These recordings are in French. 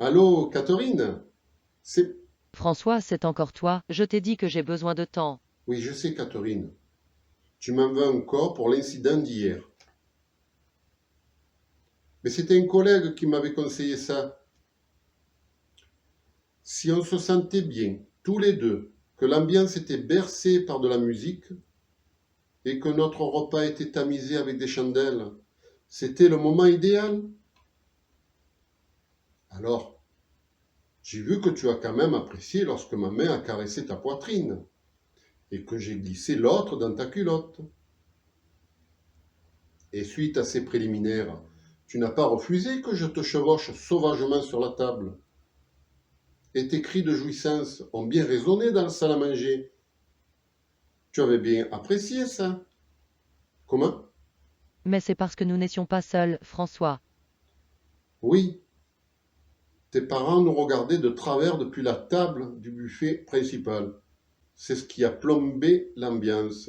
Allô, Catherine? C'est... François, c'est encore toi, je t'ai dit que j'ai besoin de temps. Oui, je sais, Catherine. Tu m'en veux encore pour l'incident d'hier. Mais c'était un collègue qui m'avait conseillé ça. Si on se sentait bien, tous les deux, que l'ambiance était bercée par de la musique et que notre repas était tamisé avec des chandelles, c'était le moment idéal. Alors, j'ai vu que tu as quand même apprécié lorsque ma main a caressé ta poitrine et que j'ai glissé l'autre dans ta culotte. Et suite à ces préliminaires, tu n'as pas refusé que je te chevauche sauvagement sur la table. Et tes cris de jouissance ont bien résonné dans la salle à manger. Tu avais bien apprécié ça. Comment? Mais c'est parce que nous n'étions pas seuls, François. Oui, tes parents nous regardaient de travers depuis la table du buffet principal. C'est ce qui a plombé l'ambiance.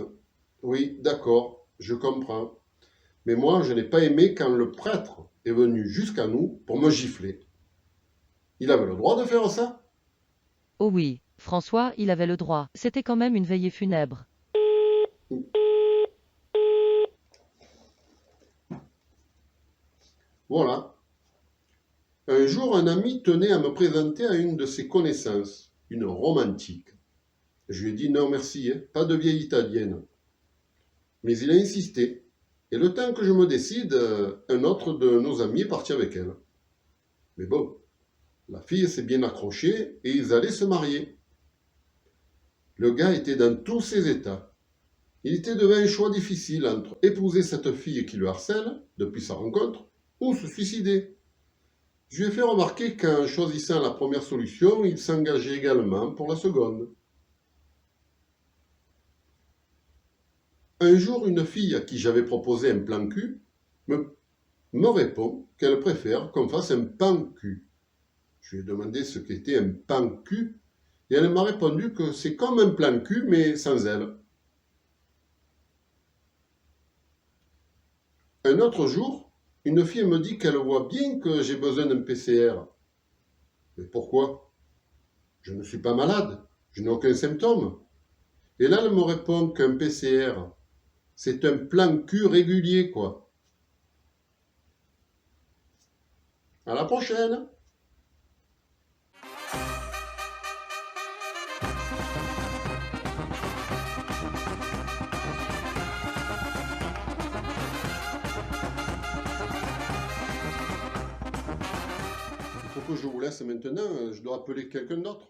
Oui, d'accord, je comprends. Mais moi, je n'ai pas aimé quand le prêtre est venu jusqu'à nous pour me gifler. Il avait le droit de faire ça? Oh oui, François, il avait le droit. C'était quand même une veillée funèbre. Voilà. Un jour, un ami tenait à me présenter à une de ses connaissances, une romantique. Je lui ai dit non merci, hein, pas de vieille italienne. Mais il a insisté. Et le temps que je me décide, un autre de nos amis est parti avec elle. Mais bon, la fille s'est bien accrochée et ils allaient se marier. Le gars était dans tous ses états. Il était devant un choix difficile entre épouser cette fille qui le harcèle depuis sa rencontre ou se suicider. Je lui ai fait remarquer qu'en choisissant la première solution, il s'engageait également pour la seconde. Un jour, une fille à qui j'avais proposé un plan cul me répond qu'elle préfère qu'on fasse un pan cul. Je lui ai demandé ce qu'était un pan cul et elle m'a répondu que c'est comme un plan cul mais sans elle. Un autre jour, une fille me dit qu'elle voit bien que j'ai besoin d'un PCR. Mais pourquoi? Je ne suis pas malade, je n'ai aucun symptôme. Et là, elle me répond qu'un PCR, c'est un plan cul régulier, quoi. À la prochaine! Il faut que je vous laisse maintenant, je dois appeler quelqu'un d'autre.